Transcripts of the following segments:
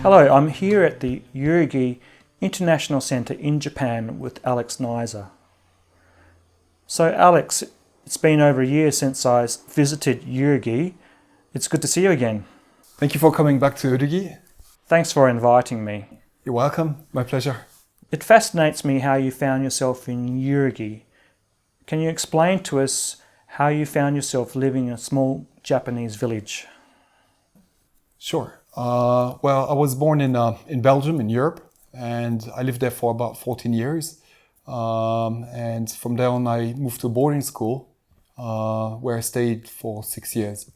Hello, I'm here at the Urugi International Centre in Japan with Alex Niser. So Alex, it's been over a year since I visited Urugi. It's good to see you again. Thank you for coming back to Urugi. Thanks for inviting me. You're welcome. My pleasure. It fascinates me how you found yourself in Urugi. Can you explain to us how you found yourself living in a small Japanese village? Sure. Well, I was born in Belgium, in Europe, and I lived there for about 14 years. And from there on, I moved to a boarding school where I stayed for 6 years.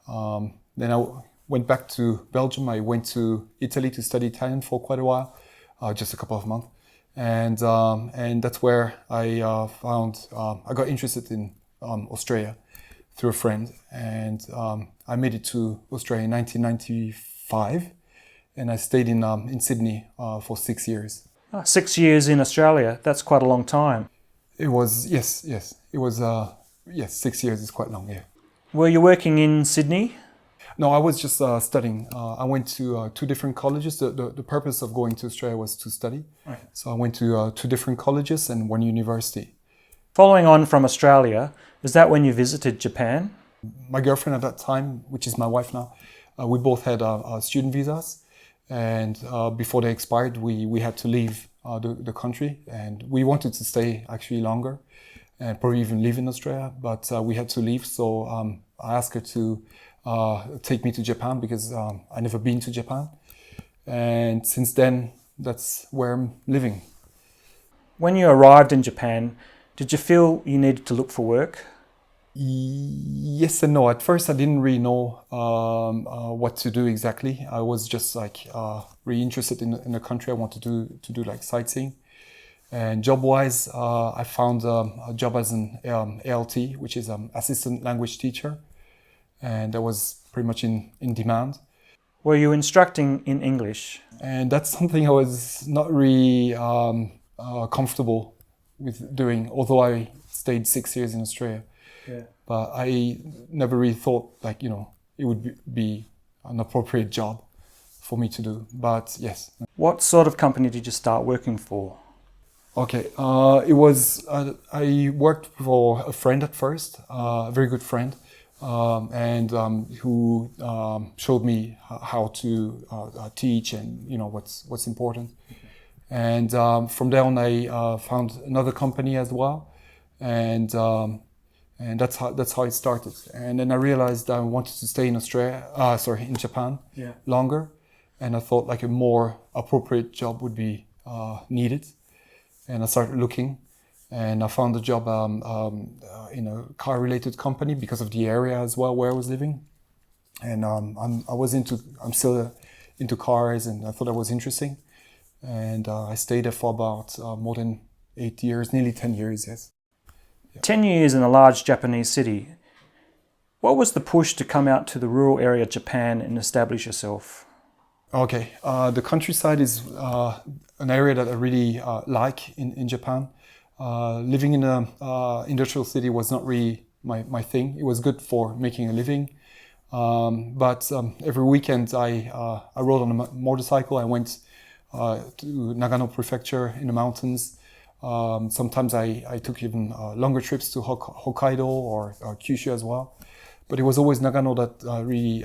Then I went back to Belgium. I went to Italy to study Italian for quite a while, just a couple of months. And that's where I I got interested in Australia through a friend. And I made it to Australia in 1995. And I stayed in Sydney for 6 years. 6 years in Australia, that's quite a long time. It was, yes. It was, 6 years is quite long, yeah. Were you working in Sydney? No, I was just studying. I went to two different colleges. The purpose of going to Australia was to study. Okay. So I went to two different colleges and one university. Following on from Australia, is that when you visited Japan? My girlfriend at that time, which is my wife now, we both had student visas. And before they expired, we had to leave the country. And we wanted to stay actually longer and probably even live in Australia. But we had to leave. So I asked her to take me to Japan because I never been to Japan. And since then, that's where I'm living. When you arrived in Japan, did you feel you needed to look for work? Yes and no. At first, I didn't really know what to do exactly. I was just really interested in the country. I wanted to do like sightseeing. And job-wise, I found a job as an ALT, which is assistant language teacher. And that was pretty much in demand. Were you instructing in English? And that's something I was not really comfortable with doing, although I stayed 6 years in Australia. Yeah. But I never really thought it would be an appropriate job for me to do. But yes. What sort of company did you start working for? Okay, it was, I worked for a friend at first, a very good friend. Who showed me how to teach and what's important. And from there on, I found another company as well, and that's how it started. And then I realized I wanted to stay in in Japan, yeah, longer, and I thought like a more appropriate job would be needed, and I started looking. And I found a job in a car-related company because of the area as well where I was living. And I'm still into cars, and I thought that was interesting. And I stayed there for about more than 8 years, nearly 10 years, yes. Yeah. 10 years in a large Japanese city. What was the push to come out to the rural area of Japan and establish yourself? Okay, the countryside is an area that I really like in Japan. Living in an industrial city was not really my thing. It was good for making a living. But every weekend I rode on a motorcycle. I went to Nagano Prefecture in the mountains. Sometimes I took even longer trips to Hokkaido or Kyushu as well. But it was always Nagano that really,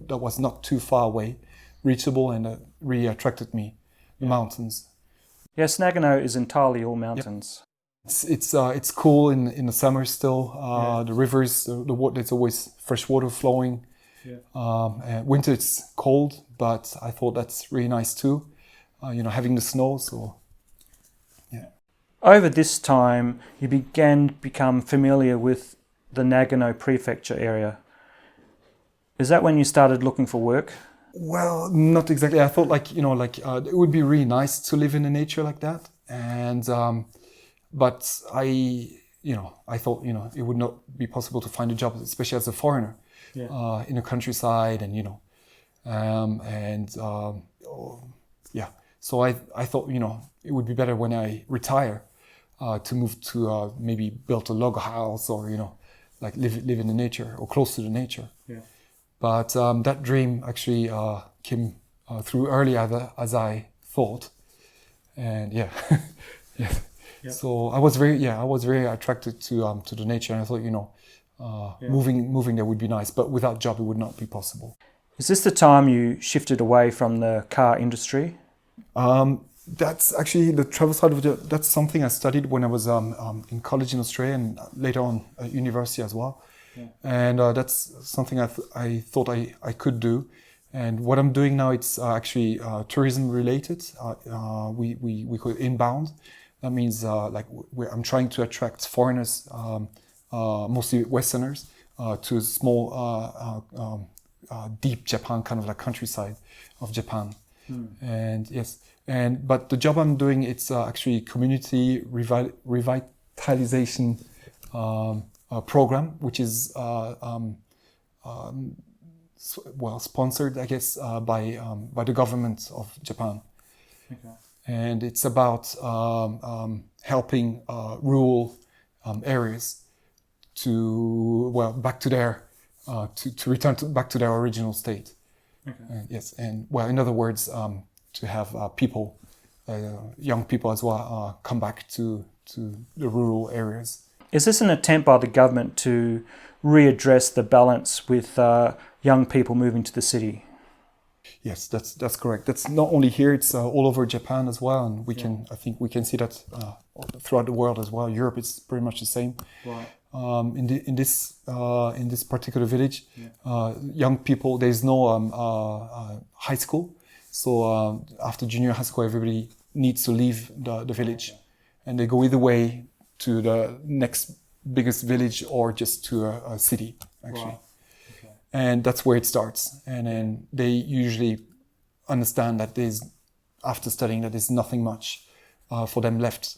that was not too far away, reachable, and that really attracted me, the mountains. Yes, Nagano is entirely all mountains. Yep. It's cool in the summer still. The rivers, the water, there's always fresh water flowing. Yeah. Winter it's cold, but I thought that's really nice too. Having the snow. So yeah. Over this time, you began to become familiar with the Nagano Prefecture area. Is that when you started looking for work? Well, not exactly. I thought it would be really nice to live in the nature like that. And, but I thought, it would not be possible to find a job, especially as a foreigner, in the countryside and, So I thought, it would be better when I retire, to move to, maybe build a log house or, live in the nature or close to the nature. Yeah. But that dream actually came through early as I thought, and yeah, yeah. Yep. So I was very attracted to the nature, and I thought, moving there would be nice, but without job it would not be possible. Is this the time you shifted away from the car industry? That's actually the travel side of it. That's something I studied when I was in college in Australia and later on at university as well. Yeah. And that's something I thought I could do. And what I'm doing now, it's actually tourism related. We call it inbound. That means I'm trying to attract foreigners, mostly Westerners, to a small, deep Japan, kind of like countryside of Japan. And yes, but the job I'm doing, it's actually community revitalization program, which is sponsored, I guess, by the government of Japan. Okay. And it's about helping rural areas to back to their to return back to their original state. Okay. Yes, and in other words, to have people, young people as well, come back to the rural areas. Is this an attempt by the government to readdress the balance with young people moving to the city? Yes, that's correct. That's not only here; it's all over Japan as well, and I think we can see that throughout the world as well. Europe is pretty much the same. Right. In this particular village, young people, there's no high school, so after junior high school, everybody needs to leave the village, and they go either way to the next biggest village or just to a city, actually. Right. Okay. And that's where it starts. And then they usually understand that after studying, that there's nothing much for them left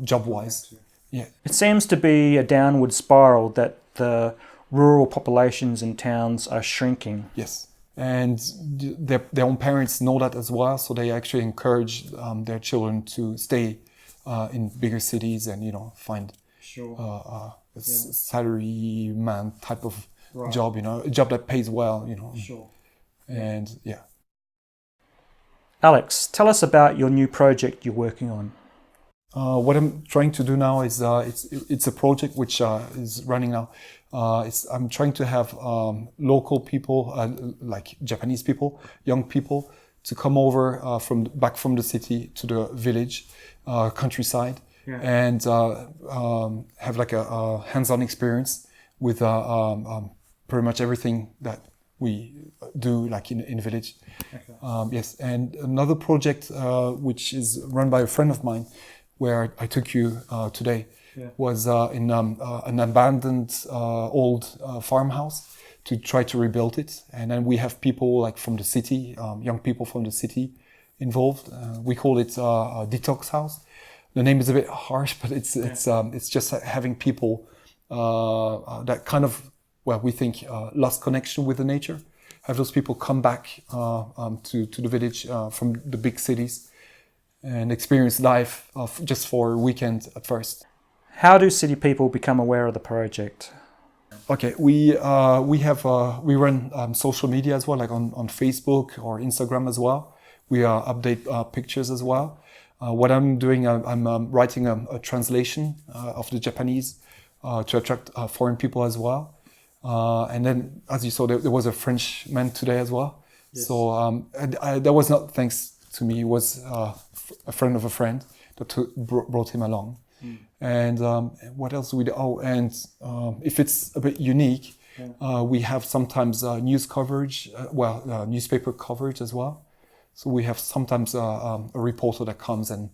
job-wise. Yeah. It seems to be a downward spiral that the rural populations in towns are shrinking. Yes. And their own parents know that as well, so they actually encourage their children to stay in bigger cities and find a salary man type of job, a job that pays well, Sure. And yeah. Alex, tell us about your new project you're working on. What I'm trying to do now is it's a project which is running now. I'm trying to have local people, like Japanese people, young people, to come over back from the city to the village, countryside, and have like a hands-on experience with pretty much everything that we do, like in the village. Okay. Yes, and another project which is run by a friend of mine, where I took you today, was in an abandoned old farmhouse to try to rebuild it. And then we have people like from the city, young people from the city involved. We call it a detox house. The name is a bit harsh, but it's just having people that kind of, we think lost connection with the nature. Have those people come back to the village from the big cities and experience life just for a weekend at first. How do city people become aware of the project? Okay, we run social media as well, like on Facebook or Instagram as well. We update pictures as well. What I'm doing, I'm writing a translation of the Japanese to attract foreign people as well. And then, as you saw, there was a Frenchman today as well. Yes. So that was not thanks to me. It was a friend of a friend that brought him along. And what else do we do? Oh, and if it's a bit unique, we have sometimes news coverage, newspaper coverage as well. So we have sometimes a reporter that comes and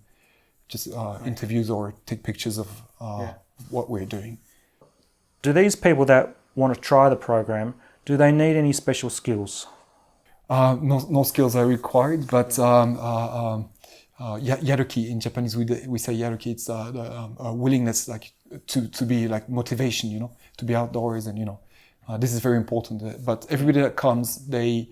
just interviews or take pictures of what we're doing. Do these people that want to try the program, do they need any special skills? No skills are required, but yaruki in Japanese, we say yaruki. It's a willingness, like to be like motivation, to be outdoors, and this is very important. But everybody that comes, they're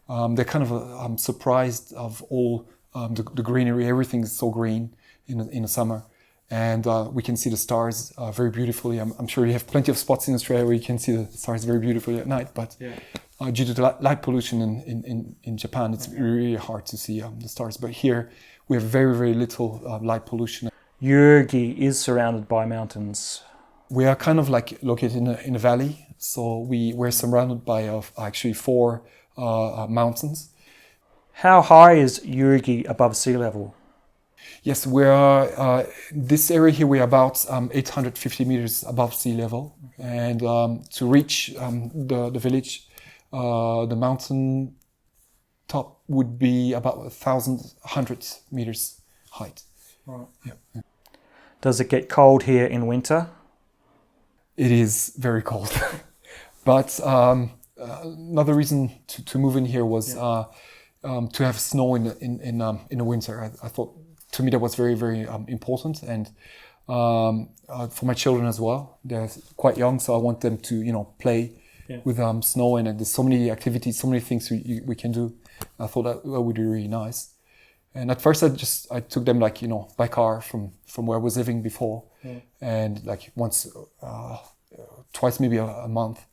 kind of surprised of all the greenery. Everything is so green in the summer, and we can see the stars very beautifully. I'm sure you have plenty of spots in Australia where you can see the stars very beautifully at night, but due to the light pollution in Japan, it's really hard to see the stars. But here we have very, very little light pollution. Urugi is surrounded by mountains. We are kind of like located in a valley, so we're surrounded by actually 4 mountains. How high is Urugi above sea level? Yes, we are. This area here, we are about 850 meters above sea level, and to reach the village, the mountain top would be about 1,100 meters height. Right. Yeah. Does it get cold here in winter? It is very cold, but another reason to move in here was to have snow in the winter. I thought, to me, that was very, very important, and for my children as well. They're quite young, so I want them to play with snow, and there's so many activities, so many things we can do. I thought that would be really nice. And at first I took them by car from where I was living before, and once, twice maybe a month,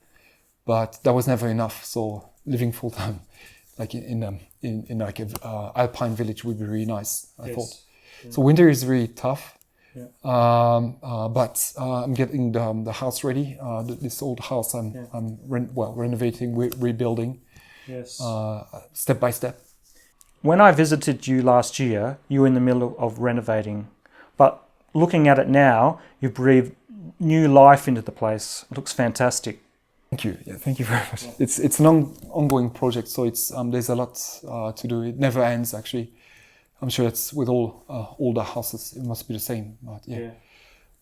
but that was never enough. So living full time, in a alpine village would be really nice. I thought. Yeah. So winter is really tough, but I'm getting the house ready. This old house I'm renovating, rebuilding, step by step. When I visited you last year, you were in the middle of renovating, but looking at it now, you've breathed new life into the place. It looks fantastic. Thank you. Yeah, thank you very much. It's an ongoing project, so it's there's a lot to do. It never ends, actually. I'm sure it's with all older houses. It must be the same.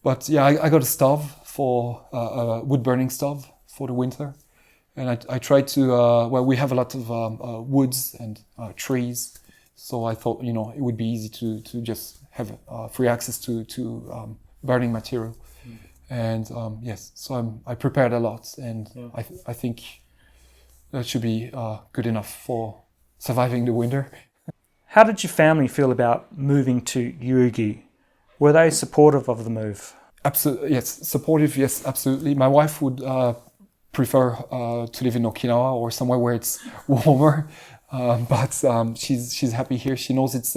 But I got a stove for a wood burning stove for the winter. And I tried to, we have a lot of woods and trees, so I thought, it would be easy to just have free access to burning material. And so I prepared a lot, and I think that should be good enough for surviving the winter. How did your family feel about moving to Urugi? Were they supportive of the move? Absolutely, yes. Supportive, yes, absolutely. My wife would prefer to live in Okinawa or somewhere where it's warmer, but she's happy here. She knows it's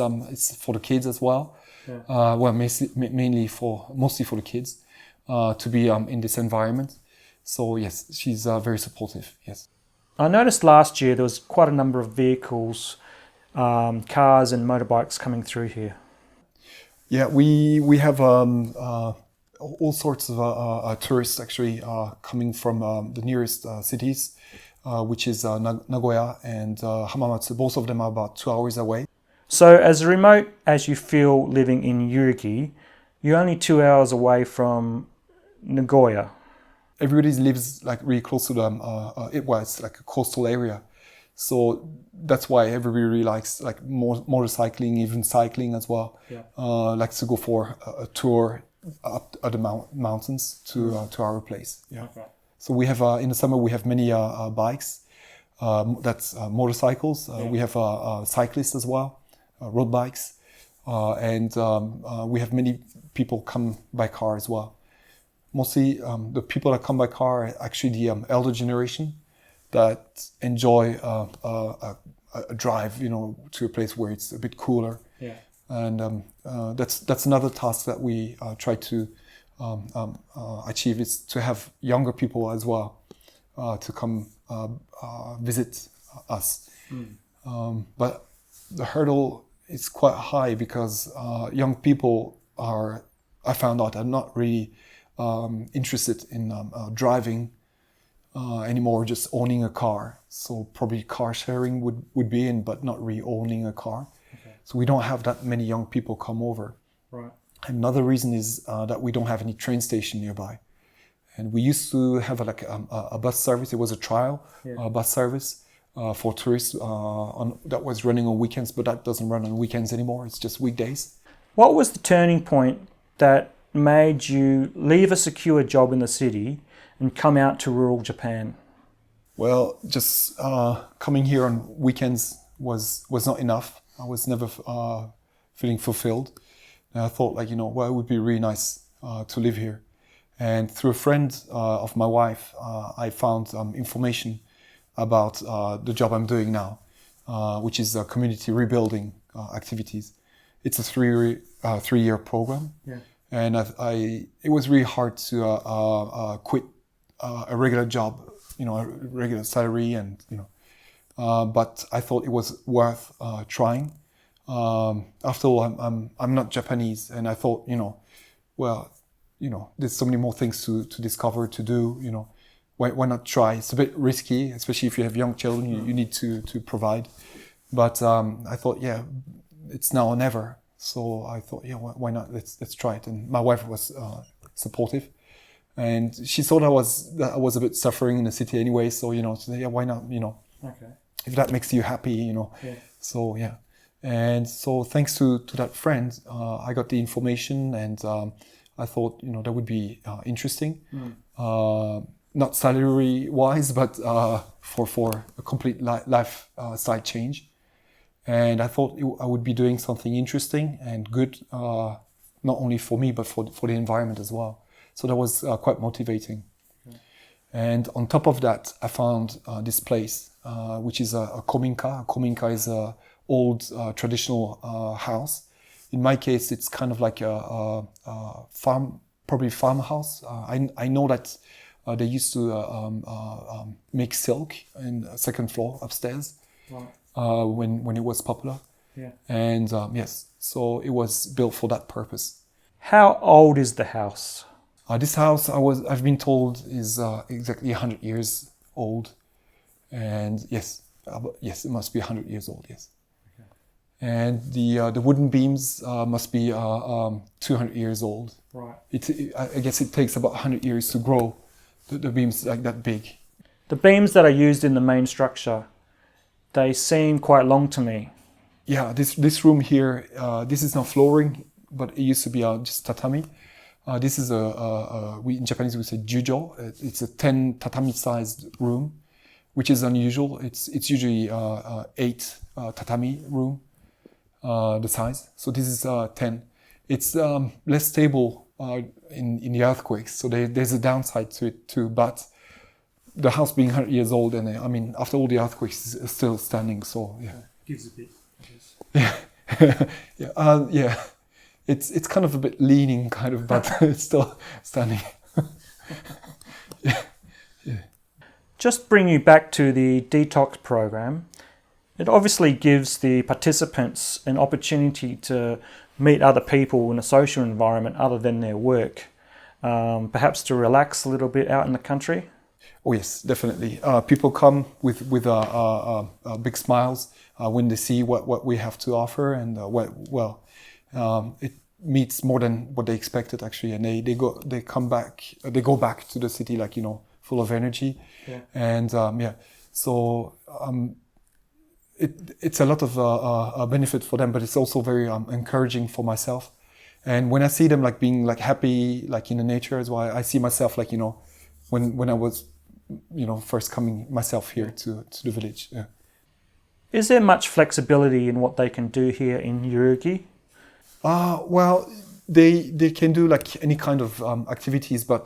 for the kids as well. Mostly for the kids to be in this environment. So yes, she's very supportive. Yes. I noticed last year there was quite a number of vehicles, cars and motorbikes coming through here. Yeah, we have all sorts of tourists actually coming from the nearest cities, which is Nagoya and Hamamatsu. Both of them are about 2 hours away. So as remote as you feel living in Urugi, you're only 2 hours away from Nagoya. Everybody lives really close to them. It's like a coastal area. So that's why everybody really likes motorcycling, even cycling as well. Likes to go for a tour up the mountains to our place. Okay. So we have in the summer we have many bikes. That's motorcycles. We have cyclists as well, road bikes, and we have many people come by car as well. Mostly the people that come by car are actually the elder generation that enjoy a drive, to a place where it's a bit cooler. And that's another task that we try to achieve, is to have younger people as well to come visit us. But the hurdle is quite high because young people I found out, are not really interested in driving anymore, just owning a car. So probably car sharing would be in, but not really owning a car. So we don't have that many young people come over. Right. Another reason is that we don't have any train station nearby. And we used to have a bus service. It was a trial bus service for tourists that was running on weekends, but that doesn't run on weekends anymore. It's just weekdays. What was the turning point that made you leave a secure job in the city and come out to rural Japan? Well, just coming here on weekends was not enough. I was never feeling fulfilled. And I thought, like, well, it would be really nice to live here. And through a friend of my wife, I found information about the job I'm doing now, which is community rebuilding activities. It's a three-year program, and it was really hard to quit a regular job, a regular salary, and but I thought it was worth trying. After all, I'm not Japanese, and I thought, well, there's so many more things to discover, to do, why not try? It's a bit risky, especially if you have young children, you need to provide. But I thought, yeah, it's now or never. So I thought, yeah, why not? Let's try it. And my wife was supportive, and she thought that I was a bit suffering in the city anyway. So so yeah, why not? Okay. If that makes you happy, Yeah. So yeah, and so thanks to that friend, I got the information, and I thought that would be interesting. Not salary wise, but for a complete lifestyle change. And I thought I would be doing something interesting and good, not only for me, but for the environment as well. So that was quite motivating. Okay. And on top of that, I found this place, which is a kominka. A kominka is an old traditional house. In my case, it's kind of like a farmhouse. I know that they used to make silk in the second floor upstairs. Right. When it was popular. Yeah. And yes, so it was built for that purpose. How old is the house? This house, I've been told, is exactly 100 years old. And yes, it must be 100 years old, yes. Okay. And the wooden beams must be 200 years old. Right. I guess it takes about 100 years to grow the beams like that big. The beams that are used in the main structure, they seem quite long to me. Yeah, this room here, this is not flooring, but it used to be just tatami. This is in Japanese we say jujo. It's a 10 tatami-sized room, which is unusual. It's usually 8 tatami room, the size. So this is 10. It's less stable in the earthquakes. So there's a downside to it too, but the house being 100 years old, and I mean, after all the earthquakes, it's still standing. So yeah, gives a bit. I guess. Yeah. It's kind of a bit leaning, kind of, but it's still standing. Yeah. Just bring you back to the detox program. It obviously gives the participants an opportunity to meet other people in a social environment other than their work, perhaps to relax a little bit out in the country. Oh yes, definitely. People come with big smiles when they see what we have to offer, and it meets more than what they expected actually, and they go back to the city like full of energy, yeah. And so it's a lot of benefit for them, but it's also very encouraging for myself. And when I see them like being like happy like in the nature as well, I see myself like when I was first coming myself here to the village. Yeah. Is there much flexibility in what they can do here in Urugi? Well, they can do like any kind of activities, but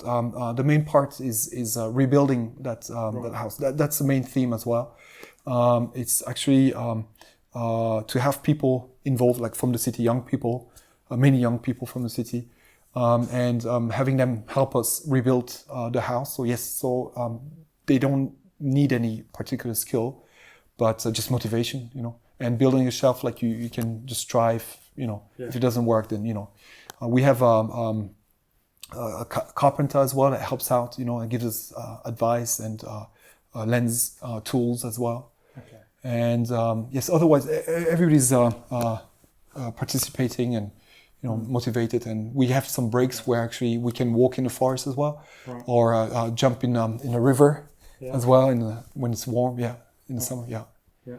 the main part is rebuilding that house. That's the main theme as well. It's actually to have people involved, like from the city, young people, many young people from the city, and having them help us rebuild the house. So yes, they don't need any particular skill, but just motivation, and building a shelf like you can just strive. Yeah. If it doesn't work, then we have a carpenter as well that helps out, and gives us advice and lens tools as well. Okay. And yes, otherwise everybody's participating and motivated, and we have some breaks where actually we can walk in the forest as well, right. Or jump in a river, yeah. As well when it's warm, yeah, in the summer, yeah. Yeah.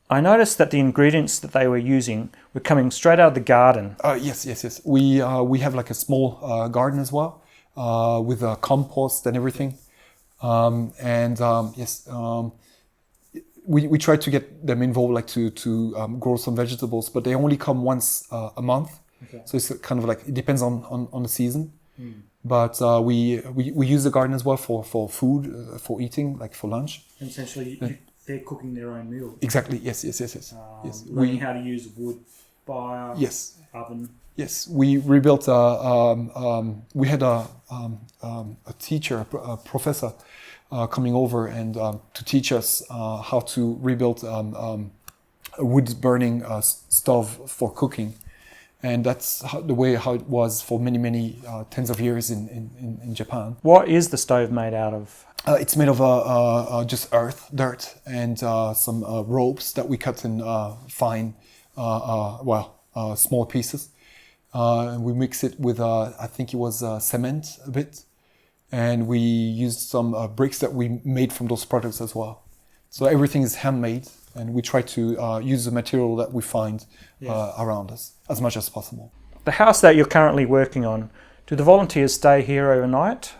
I noticed that the ingredients that they were using were coming straight out of the garden. Yes. We have like a small garden as well, with compost and everything, yes. We try to get them involved, like to grow some vegetables, but they only come once a month. Okay. So it's kind of like, it depends on the season. But we use the garden as well for food, for eating, like for lunch. And essentially, they're cooking their own meal. Exactly. Yes. Yes. Learning how to use wood, fire, Yes. oven. Yes, we rebuilt. We had a teacher, a professor, coming over and to teach us how to rebuild a wood burning stove for cooking, and that's the way how it was for many tens of years in Japan. What is the stove made out of? It's made of just earth, dirt, and some ropes that we cut in fine, small pieces. And we mix it with, I think it was cement a bit. And we used some bricks that we made from those products as well. So everything is handmade, and we try to use the material that we find around us as much as possible. The house that you're currently working on, do the volunteers stay here overnight?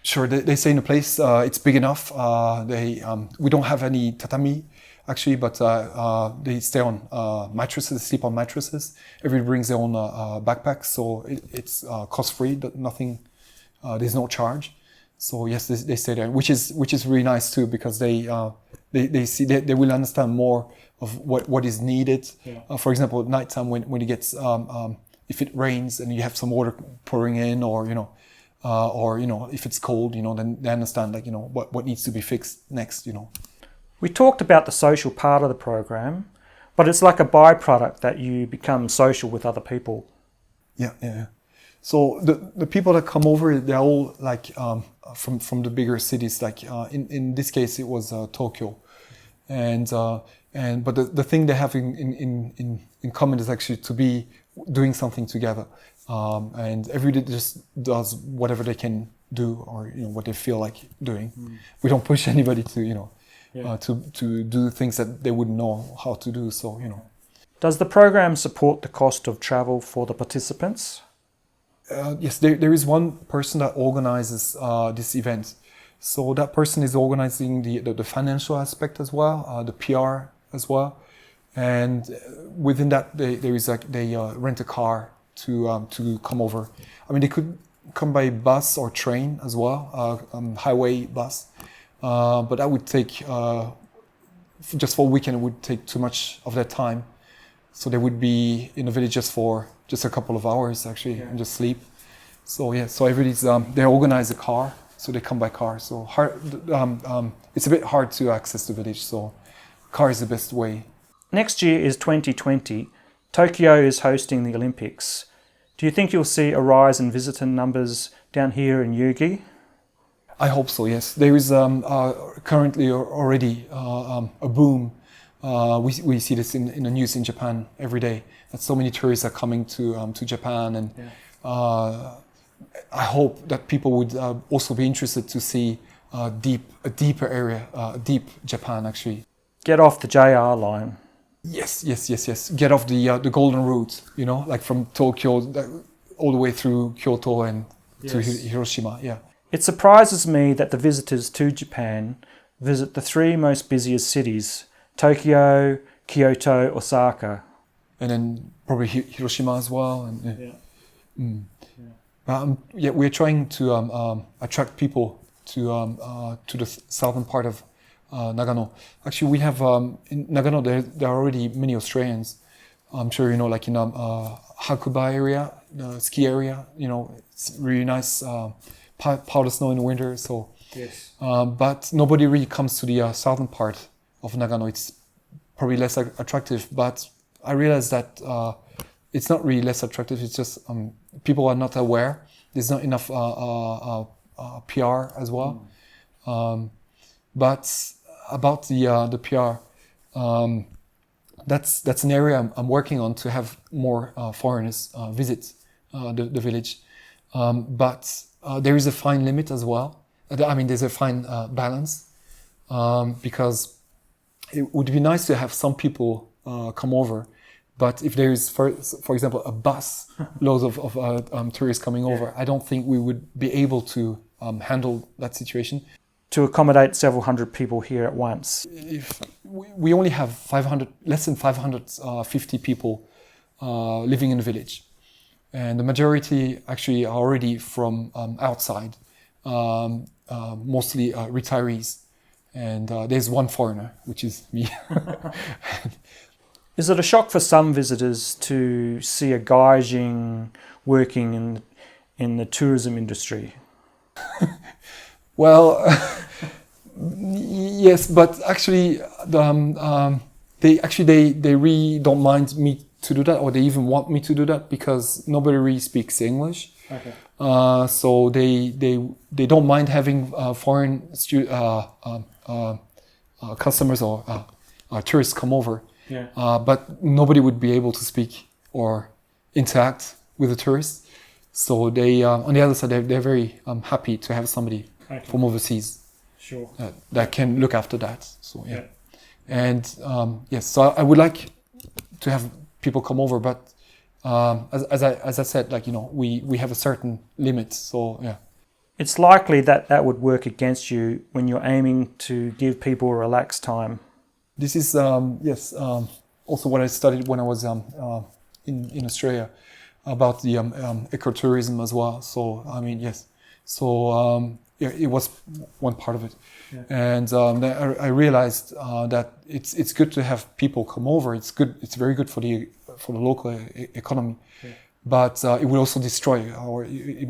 Sure, they stay in a place, it's big enough. We don't have any tatami, actually, but they stay on mattresses, sleep on mattresses. Everybody brings their own backpacks, so it's cost-free, nothing, there's no charge. So yes, they stay there, which is really nice too, because they see, they will understand more of what is needed. Yeah. For example, at nighttime when it gets, if it rains and you have some water pouring in, or if it's cold, then they understand, like, what needs to be fixed next, We talked about the social part of the program, but it's like a byproduct that you become social with other people. Yeah. So the people that come over, they're all like from the bigger cities. Like in this case, it was Tokyo, but the thing they have in common is actually to be doing something together, and everybody just does whatever they can do, or what they feel like doing. We don't push anybody to to do things that they wouldn't know how to do. So Does the program support the cost of travel for the participants? Yes, there is one person that organizes this event. So that person is organizing the financial aspect as well, the PR as well, and within that they rent a car to come over. I mean, they could come by bus or train as well, highway bus, but that would take just for a weekend. It would take too much of their time, so they would be in the village just a couple of hours actually, and just sleep. So so everybody's they organize a car, so they come by car. So it's a bit hard to access the village, so car is the best way. Next year is 2020. Tokyo is hosting the Olympics. Do you think you'll see a rise in visitor numbers down here in Urugi? I hope so, yes. There is currently already a boom. We see this in the news in Japan every day, that so many tourists are coming to Japan, and I hope that people would also be interested to see a deeper area, deep Japan actually. Get off the JR line. Yes. Get off the golden route, like from Tokyo all the way through Kyoto and to Hiroshima. Yeah. It surprises me that the visitors to Japan visit the three most busiest cities: Tokyo, Kyoto, Osaka. And then probably Hiroshima as well. And, we're trying to attract people to the southern part of Nagano. Actually, we have in Nagano there are already many Australians. I'm sure like in Hakuba area, the ski area. It's really nice. Powder snow in the winter. So but nobody really comes to the southern part of Nagano. It's probably less attractive. But I realized that it's not really less attractive. It's just people are not aware. There's not enough PR as well. But about the PR, that's an area I'm working on to have more foreigners visit the village. But there is a fine limit as well. I mean, there's a fine balance, because it would be nice to have some people come over. But if there is, for example, a bus loads of tourists coming over, I don't think we would be able to handle that situation. To accommodate several hundred people here at once. If we only have less than 550 people living in the village. and the majority actually are already from outside, mostly retirees. And there's one foreigner, which is me. Is it a shock for some visitors to see a Gaijin working in the tourism industry? Well, yes, but actually, they really don't mind me to do that, or they even want me to do that, because nobody really speaks English. Okay. So they don't mind having foreign customers or tourists come over. Yeah. But nobody would be able to speak or interact with the tourists. So they, on the other side, they're very happy to have somebody from overseas. Sure. That can look after that. So yeah. And yes, so I would like to have people come over, but as I said, like, you know, we have a certain limit. So yeah. It's likely that would work against you when you're aiming to give people a relaxed time. This is also what I studied when I was in Australia about the ecotourism as well. So I mean, yes. So it was one part of it, and then I realized that it's good to have people come over. It's good. It's very good for the local economy, but it will also destroy, or it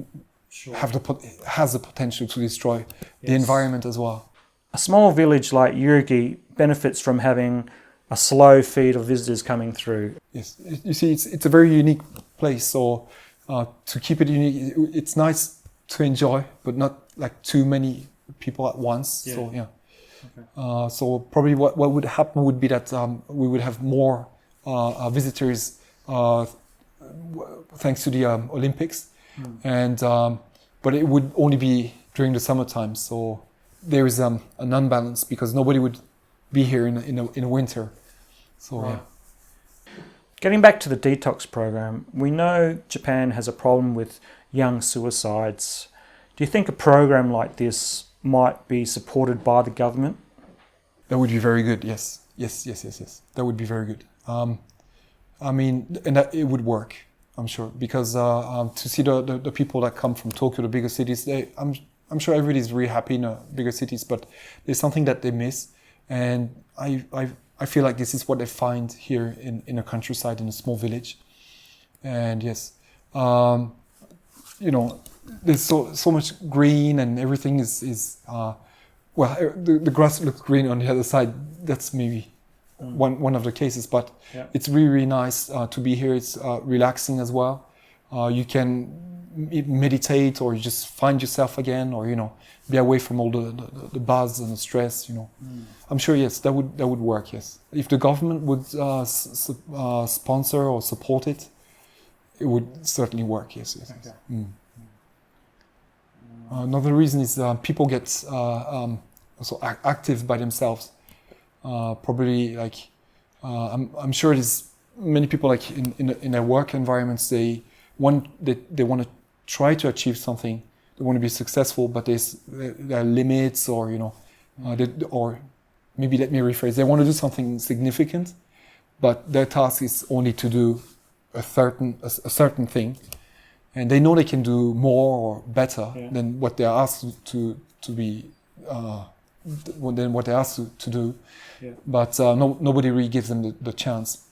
has the potential to destroy the environment as well. A small village like Urugi benefits from having a slow feed of visitors coming through. Yes, you see, it's a very unique place. So to keep it unique, it's nice to enjoy, but not like too many people at once. Yeah. So yeah. Okay. So probably what would happen would be that we would have more visitors thanks to the Olympics, and but it would only be during the summertime. So there is an unbalance because nobody would be here in a winter. So right. Yeah. Getting back to the detox program, we know Japan has a problem with young suicides. Do you think a program like this might be supported by the government? That would be very good. Yes. That would be very good. I mean, and that it would work, I'm sure, because to see the people that come from Tokyo, the bigger cities, I'm sure everybody's really happy in the bigger cities, but there's something that they miss, and I feel like this is what they find here in a countryside, in a small village. And yes, you know, there's so much green, and everything is well, the grass looks green on the other side. That's maybe one of the cases, but it's really nice to be here. It's relaxing as well. You can meditate, or you just find yourself again, or, you know, be away from all the buzz and the stress, you know. I'm sure, yes, that would work, yes. If the government would sponsor or support it, it would certainly work, yes. Okay. Another reason is people get also active by themselves. Probably, like, I'm sure there's many people, like, in their work environments, they want to try to achieve something. They want to be successful, but there are limits, or, you know, or maybe, let me rephrase, they want to do something significant, but their task is only to do a certain thing, and they know they can do more or better than what they are asked to be than what they are asked to do. But nobody really gives them the chance.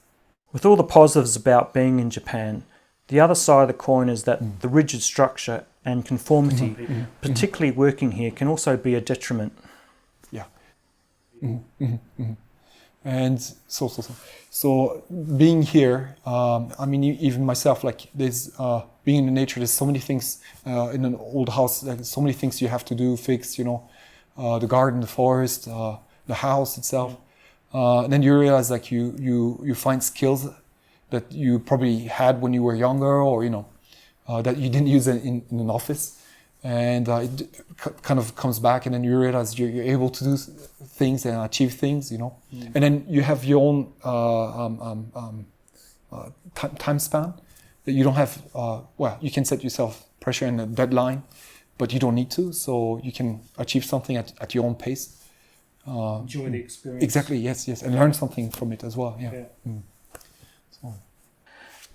With all the positives about being in Japan, the other side of the coin is that the rigid structure and conformity, particularly working here, can also be a detriment. Yeah. And so being here, I mean, even myself, like, there's being in the nature, there's so many things in an old house, like, so many things you have to do, fix, you know, the garden, the forest, the house itself. And then you realize, like, you find skills that you probably had when you were younger, or, you know, that you didn't use in an office, and it kind of comes back, and then you realize you're able to do things and achieve things, you know. And then you have your own time span that you don't have. Well, you can set yourself pressure and a deadline, but you don't need to, so you can achieve something at your own pace. Enjoy the experience. Exactly, yes, and learn something from it as well. Yeah.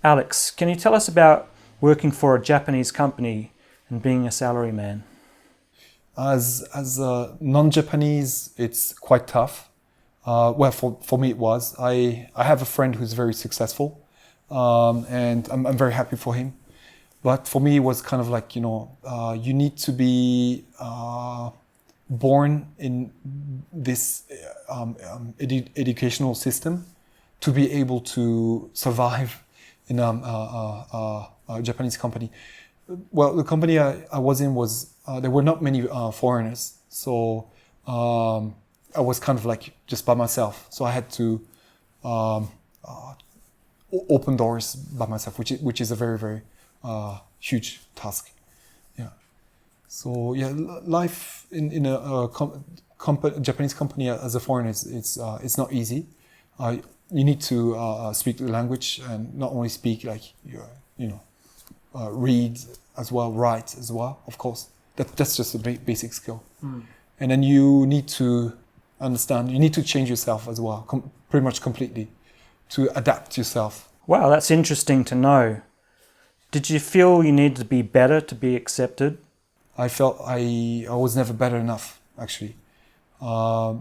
Alex, can you tell us about working for a Japanese company and being a salaryman? As a non-Japanese, it's quite tough. Well, for me it was. I have a friend who's very successful, and I'm very happy for him. But for me, it was kind of like, you need to be born in this educational system to be able to survive in a Japanese company. Well, the company I was in was, there were not many foreigners. So I was kind of like just by myself. So I had to open doors by myself, which is a very, very huge task. Yeah. So yeah, life in a Japanese company as a foreigner it's not easy. You need to speak the language, and not only speak, like read as well, write as well. Of course, that's just a basic skill. And then you need to understand. You need to change yourself as well, pretty much completely, to adapt yourself. Wow, that's interesting to know. Did you feel you needed to be better to be accepted? I felt I was never better enough, actually. I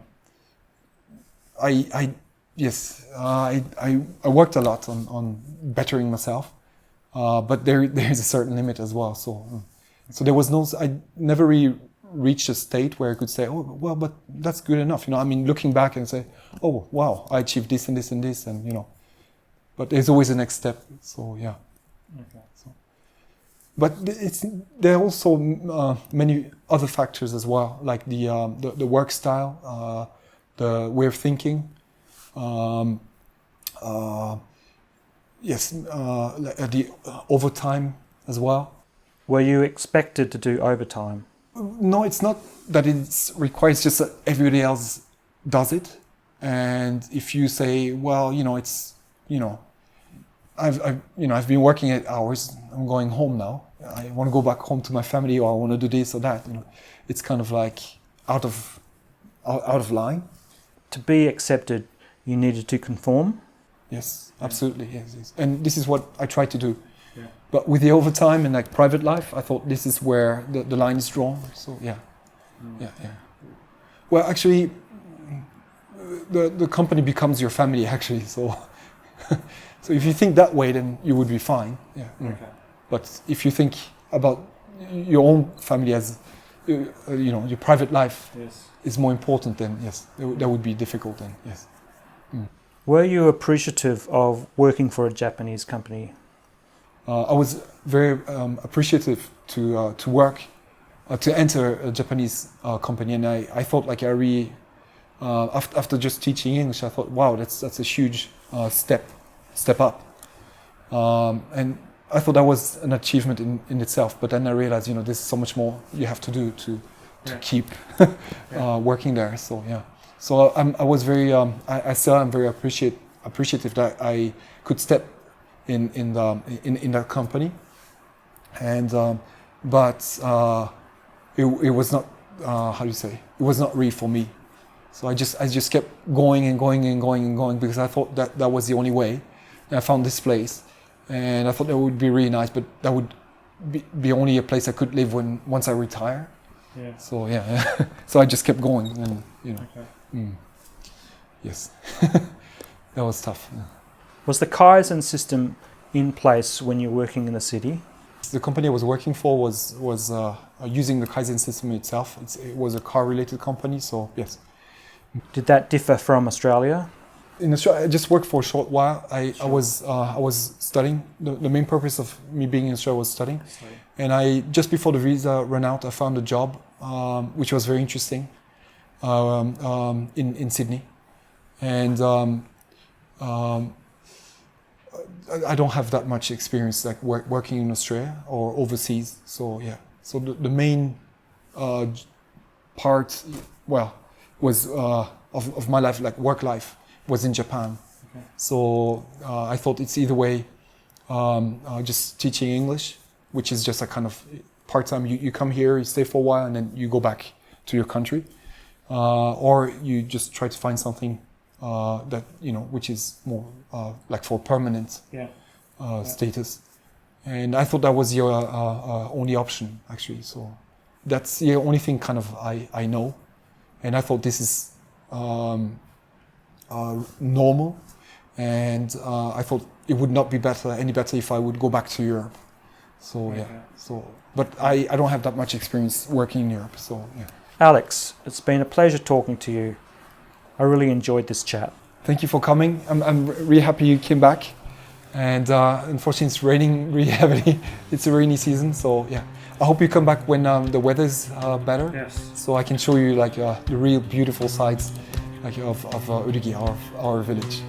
worked a lot on bettering myself, but there's a certain limit as well. So there was I never really reached a state where I could say, oh well, but that's good enough. I mean, looking back and say, oh wow, I achieved this and this and this, and but there's always a next step. So yeah. Okay. But there are also many other factors as well, like the work style, the way of thinking. The overtime as well. Were you expected to do overtime? No, it's not that it requires, just that everybody else does it. And if you say, well, I've been working 8 hours, I'm going home now. I want to go back home to my family, or I want to do this or that. It's kind of like out of line. To be accepted, you needed to conform? Yes, absolutely. Yes. And this is what I try to do. Yeah. But with the overtime and like private life, I thought this is where the line is drawn. So yeah. Yeah. Well, actually, the company becomes your family, actually. So so if you think that way, then you would be fine. Yeah. Okay. But if you think about your own family as, your private life is more important, then yes, that would be difficult then, yes. Were you appreciative of working for a Japanese company? I was very appreciative to work, to enter a Japanese company, and I thought like I really, after just teaching English, I thought, wow, that's a huge step up. And I thought that was an achievement in itself, but then I realized, there's so much more you have to do to keep working there. So yeah, so I was very, I still am very appreciative that I could step in that company, and but it was not how do you say? It was not really for me. So I just kept going and going and going and going because I thought that was the only way. And I found this place. And I thought that would be really nice, but that would be only a place I could live once I retire. Yeah. So yeah, so I just kept going, and Okay. Yes, that was tough. Yeah. Was the Kaizen system in place when you were working in the city? The company I was working for was using the Kaizen system itself. It was a car-related company, so yes. Did that differ from Australia? In Australia, I just worked for a short while. I was studying. The main purpose of me being in Australia was studying. And just before the visa ran out, I found a job, which was very interesting, in Sydney. And I don't have that much experience like working in Australia or overseas. So yeah. So the main part, was of my life, like work life, was in Japan. Okay. So I thought it's either way, just teaching English, which is just a kind of part-time. You come here, you stay for a while, and then you go back to your country, or you just try to find something that which is more like for permanent status. And I thought that was your only option, actually. So that's the only thing kind of I know. And I thought this is normal. And I thought it would not be any better if I would go back to Europe. So yeah. But I don't have that much experience working in Europe. So yeah. Alex, it's been a pleasure talking to you. I really enjoyed this chat. Thank you for coming. I'm really happy you came back. And unfortunately, it's raining really heavily. It's a rainy season, so yeah. I hope you come back when the weather's better. Yes. So I can show you like the real beautiful sides like of Urugi, our village.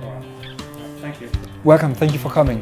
All right. Thank you. Welcome. Thank you for coming.